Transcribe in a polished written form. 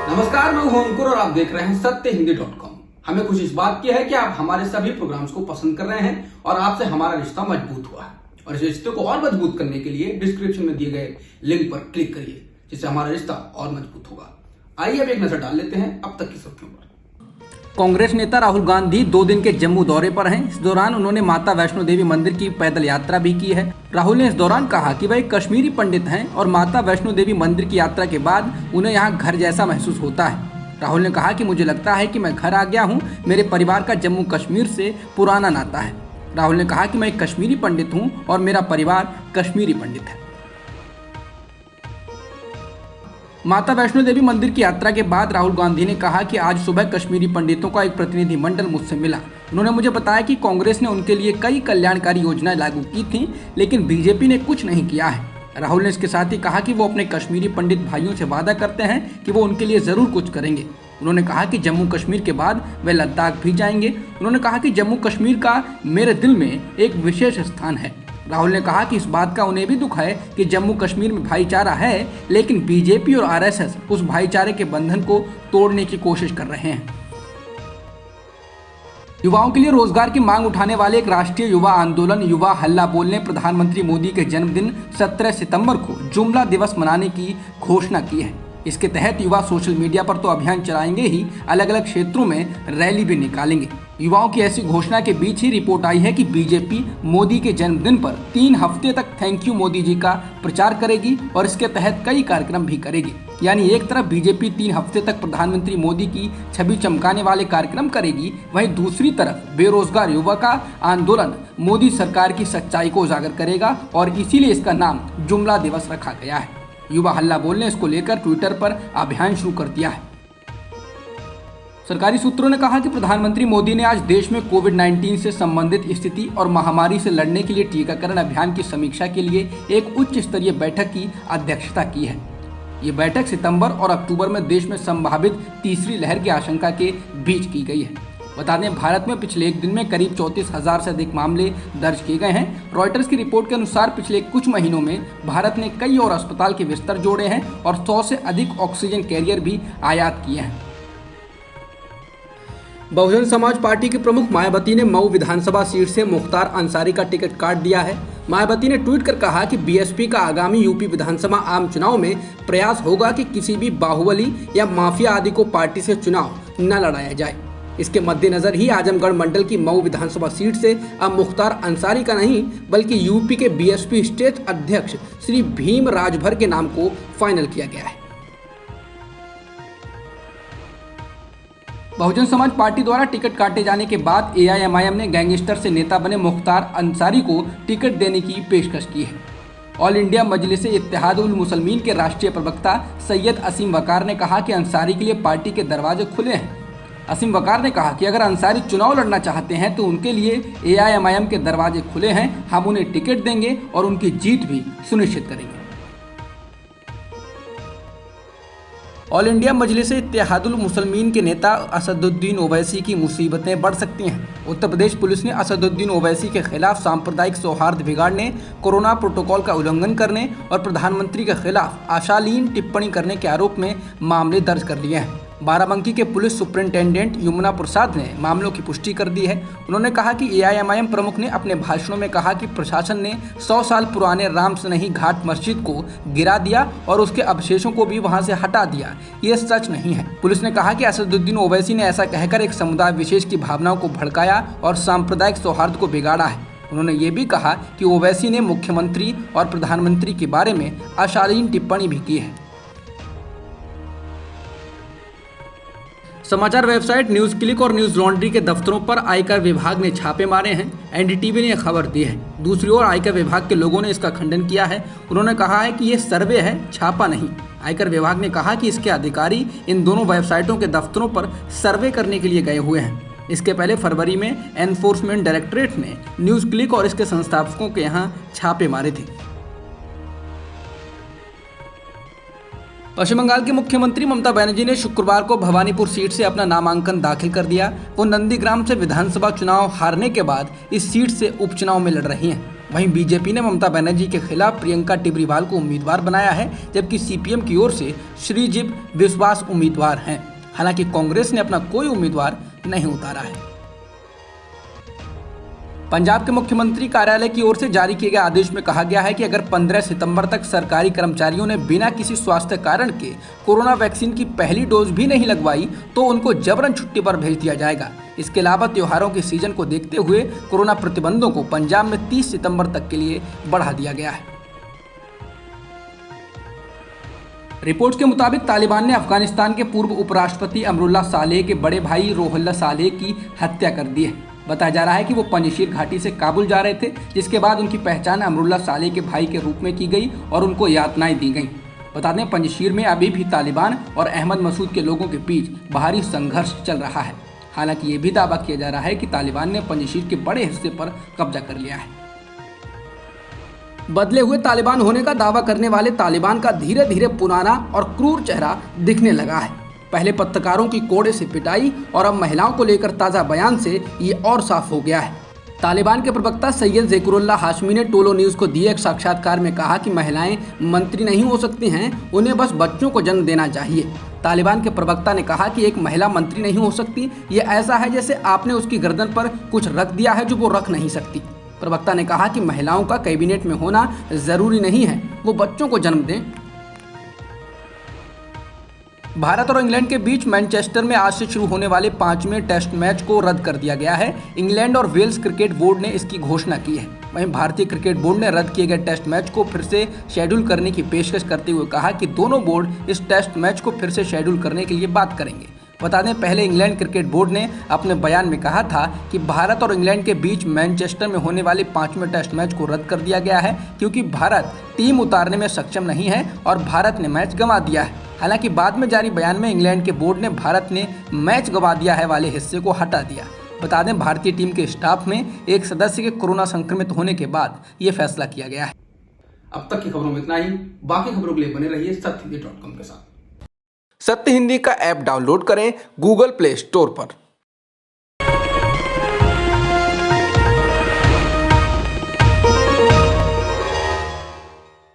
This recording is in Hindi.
नमस्कार, मैं हूं अंकुर और आप देख रहे हैं सत्यहिंदी.com। हमें खुशी इस बात की है कि आप हमारे सभी प्रोग्राम्स को पसंद कर रहे हैं और आपसे हमारा रिश्ता मजबूत हुआ है। और इस रिश्ते को और मजबूत करने के लिए डिस्क्रिप्शन में दिए गए लिंक पर क्लिक करिए, जिससे हमारा रिश्ता और मजबूत होगा। आइए अब एक नजर डाल लेते हैं अब तक की सुर्खियों पर। कांग्रेस नेता राहुल गांधी 2 दिन के जम्मू दौरे पर हैं। इस दौरान उन्होंने माता वैष्णो देवी मंदिर की पैदल यात्रा भी की है। राहुल ने इस दौरान कहा कि वह एक कश्मीरी पंडित हैं और माता वैष्णो देवी मंदिर की यात्रा के बाद उन्हें यहाँ घर जैसा महसूस होता है। राहुल ने कहा कि मुझे लगता है कि मैं घर आ गया हूँ। मेरे परिवार का जम्मू कश्मीर से पुराना नाता है। राहुल ने कहा कि मैं एक कश्मीरी पंडित हूँ और मेरा परिवार कश्मीरी पंडित है। माता वैष्णो देवी मंदिर की यात्रा के बाद राहुल गांधी ने कहा कि आज सुबह कश्मीरी पंडितों का एक प्रतिनिधि मंडल मुझसे मिला। उन्होंने मुझे बताया कि कांग्रेस ने उनके लिए कई कल्याणकारी योजनाएं लागू की थीं, लेकिन बीजेपी ने कुछ नहीं किया है। राहुल ने इसके साथ ही कहा कि वो अपने कश्मीरी पंडित भाइयों से वादा करते हैं कि वो उनके लिए जरूर कुछ करेंगे। उन्होंने कहा कि जम्मू कश्मीर के बाद वे लद्दाख भी जाएंगे। उन्होंने कहा कि जम्मू कश्मीर का मेरे दिल में एक विशेष स्थान है। राहुल ने कहा कि इस बात का उन्हें भी दुख है कि जम्मू कश्मीर में भाईचारा है, लेकिन बीजेपी और आरएसएस उस भाईचारे के बंधन को तोड़ने की कोशिश कर रहे हैं। युवाओं के लिए रोजगार की मांग उठाने वाले एक राष्ट्रीय युवा आंदोलन युवा हल्ला बोल ने प्रधानमंत्री मोदी के जन्मदिन 17 सितंबर को जुमला दिवस मनाने की घोषणा की है। इसके तहत युवा सोशल मीडिया पर तो अभियान चलाएंगे ही, अलग अलग क्षेत्रों में रैली भी निकालेंगे। युवाओं की ऐसी घोषणा के बीच ही रिपोर्ट आई है कि बीजेपी मोदी के जन्मदिन पर 3 हफ्ते तक थैंक यू मोदी जी का प्रचार करेगी और इसके तहत कई कार्यक्रम भी करेगी। यानी एक तरफ बीजेपी 3 हफ्ते तक प्रधानमंत्री मोदी की छवि चमकाने वाले कार्यक्रम करेगी, वहीं दूसरी तरफ बेरोजगार युवा का आंदोलन मोदी सरकार की सच्चाई को उजागर करेगा और इसीलिए इसका नाम जुमला दिवस रखा गया है। युवा हल्ला बोल ने इसको लेकर ट्विटर पर अभियान शुरू कर दिया है। सरकारी सूत्रों ने कहा कि प्रधानमंत्री मोदी ने आज देश में कोविड-19 से संबंधित स्थिति और महामारी से लड़ने के लिए टीकाकरण अभियान की समीक्षा के लिए एक उच्च स्तरीय बैठक की अध्यक्षता की है। ये बैठक सितंबर और अक्टूबर में देश में संभावित तीसरी लहर की आशंका के बीच की गई है। बता दें, भारत में पिछले एक दिन में करीब 34,000 से अधिक मामले दर्ज किए गए हैं। रॉयटर्स की रिपोर्ट के अनुसार पिछले कुछ महीनों में भारत ने कई और अस्पताल के बिस्तर जोड़े हैं और 100 से अधिक ऑक्सीजन कैरियर भी आयात किए हैं। बहुजन समाज पार्टी की प्रमुख मायावती ने मऊ विधानसभा सीट से मुख्तार अंसारी का टिकट काट दिया है। मायावती ने ट्वीट कर कहा कि बीएसपी का आगामी यूपी विधानसभा आम चुनाव में प्रयास होगा कि किसी भी बाहुबली या माफिया आदि को पार्टी से चुनाव न लड़ाया जाए। इसके मद्देनजर ही आजमगढ़ मंडल की मऊ विधानसभा सीट से अब मुख्तार अंसारी का नहीं, बल्कि यूपी के बीएसपी स्टेट अध्यक्ष श्री भीम राजभर के नाम को फाइनल किया गया है। बहुजन समाज पार्टी द्वारा टिकट काटे जाने के बाद एआईएमआईएम ने गैंगस्टर से नेता बने मुख्तार अंसारी को टिकट देने की पेशकश की है। ऑल इंडिया मजलिस-ए इत्तेहादुल मुसलमीन के राष्ट्रीय प्रवक्ता सैयद असीम वकार ने कहा कि अंसारी के लिए पार्टी के दरवाजे खुले हैं। असीम वकार ने कहा कि अगर अंसारी चुनाव लड़ना चाहते हैं तो उनके लिए एआईएमआईएम के दरवाजे खुले हैं। हम उन्हें टिकट देंगे और उनकी जीत भी सुनिश्चित करेंगे। ऑल इंडिया मजलिस इत्तेहादुल मुसलमीन के नेता असदुद्दीन ओवैसी की मुसीबतें बढ़ सकती हैं। उत्तर प्रदेश पुलिस ने असदुद्दीन ओवैसी के खिलाफ सांप्रदायिक सौहार्द बिगाड़ने, कोरोना प्रोटोकॉल का उल्लंघन करने और प्रधानमंत्री के खिलाफ अशालीन टिप्पणी करने के आरोप में मामले दर्ज कर लिए हैं। बाराबंकी के पुलिस सुपरिंटेंडेंट यमुना प्रसाद ने मामलों की पुष्टि कर दी है। उन्होंने कहा कि एआईएमआईएम प्रमुख ने अपने भाषणों में कहा कि प्रशासन ने 100 साल पुराने रामसनही घाट मस्जिद को गिरा दिया और उसके अवशेषों को भी वहां से हटा दिया। ये सच नहीं है। पुलिस ने कहा कि असदुद्दीन ओवैसी ने ऐसा कहकर एक समुदाय विशेष की भावनाओं को भड़काया और सांप्रदायिक सौहार्द को बिगाड़ा है। उन्होंने ये भी कहा कि ओवैसी ने मुख्यमंत्री और प्रधानमंत्री के बारे में अशालीन टिप्पणी भी की है। समाचार वेबसाइट न्यूज़ क्लिक और न्यूज़ लॉन्ड्री के दफ्तरों पर आयकर विभाग ने छापे मारे हैं। एनडीटीवी ने यह खबर दी है। दूसरी ओर आयकर विभाग के लोगों ने इसका खंडन किया है। उन्होंने कहा है कि ये सर्वे है, छापा नहीं। आयकर विभाग ने कहा कि इसके अधिकारी इन दोनों वेबसाइटों के दफ्तरों पर सर्वे करने के लिए गए हुए हैं। इसके पहले फरवरी में एनफोर्समेंट डायरेक्टरेट ने न्यूज़ क्लिक और इसके संस्थापकों के यहाँ छापे मारे थे। पश्चिम बंगाल की मुख्यमंत्री ममता बनर्जी ने शुक्रवार को भवानीपुर सीट से अपना नामांकन दाखिल कर दिया। वो नंदीग्राम से विधानसभा चुनाव हारने के बाद इस सीट से उपचुनाव में लड़ रही हैं। वहीं बीजेपी ने ममता बनर्जी के खिलाफ प्रियंका टिब्रीवाल को उम्मीदवार बनाया है, जबकि सीपीएम की ओर से श्रीजीव विश्वास उम्मीदवार हैं। हालांकि कांग्रेस ने अपना कोई उम्मीदवार नहीं उतारा है। पंजाब के मुख्यमंत्री कार्यालय की ओर से जारी किए गए आदेश में कहा गया है कि अगर 15 सितंबर तक सरकारी कर्मचारियों ने बिना किसी स्वास्थ्य कारण के कोरोना वैक्सीन की पहली डोज भी नहीं लगवाई तो उनको जबरन छुट्टी पर भेज दिया जाएगा। इसके अलावा त्योहारों के सीजन को देखते हुए कोरोना प्रतिबंधों को पंजाब में 30 सितंबर तक के लिए बढ़ा दिया गया है। रिपोर्ट्स के मुताबिक तालिबान ने अफगानिस्तान के पूर्व उपराष्ट्रपति अमरुल्लाह सालेह के बड़े भाई रोहिल्ला सालेह की हत्या कर दी है। बताया जा रहा है कि वो पंजशीर घाटी से काबुल जा रहे थे, जिसके बाद उनकी पहचान अमरुल्लाह सालेह के भाई के रूप में की गई और उनको यातनाएं दी गईं। बता दें, पंजशीर में अभी भी तालिबान और अहमद मसूद के लोगों के बीच बाहरी संघर्ष चल रहा है। हालांकि ये भी दावा किया जा रहा है कि तालिबान ने पंजशीर के बड़े हिस्से पर कब्जा कर लिया है। बदले हुए तालिबान होने का दावा करने वाले तालिबान का धीरे धीरे पुराना और क्रूर चेहरा दिखने लगा है। पहले पत्रकारों की कोड़े से पिटाई और अब महिलाओं को लेकर ताज़ा बयान से ये और साफ हो गया है। तालिबान के प्रवक्ता सैयद ज़ेकुरुल्लाह हाशमी ने टोलो न्यूज़ को दिए एक साक्षात्कार में कहा कि महिलाएं मंत्री नहीं हो सकती हैं, उन्हें बस बच्चों को जन्म देना चाहिए। तालिबान के प्रवक्ता ने कहा कि एक महिला मंत्री नहीं हो सकती, ये ऐसा है जैसे आपने उसकी गर्दन पर कुछ रख दिया है जो वो रख नहीं सकती। प्रवक्ता ने कहा कि महिलाओं का कैबिनेट में होना जरूरी नहीं है, वो बच्चों को जन्म दें। भारत और इंग्लैंड के बीच मैनचेस्टर में आज से शुरू होने वाले 5वें टेस्ट मैच को रद्द कर दिया गया है। इंग्लैंड और वेल्स क्रिकेट बोर्ड ने इसकी घोषणा की है। वहीं भारतीय क्रिकेट बोर्ड ने रद्द किए गए टेस्ट मैच को फिर से शेड्यूल करने की पेशकश करते हुए कहा कि दोनों बोर्ड इस टेस्ट मैच को फिर से शेड्यूल करने के लिए बात करेंगे। बता दें, पहले इंग्लैंड क्रिकेट बोर्ड ने अपने बयान में कहा था कि भारत और इंग्लैंड के बीच मैनचेस्टर में होने वाले 5वें टेस्ट मैच को रद्द कर दिया गया है क्योंकि भारत टीम उतारने में सक्षम नहीं है और भारत ने मैच गंवा दिया है। हालांकि बाद में जारी बयान में इंग्लैंड के बोर्ड ने भारत ने मैच गंवा दिया है वाले हिस्से को हटा दिया। बता दें, भारतीय टीम के स्टाफ में एक सदस्य के कोरोना संक्रमित होने के बाद ये फैसला किया गया है। अब तक की खबरों में इतना ही। बाकी खबरों के लिए बने रहिए सत्यहिंदी.com के साथ। सत्य हिंदी का ऐप डाउनलोड करें गूगल प्ले स्टोर पर।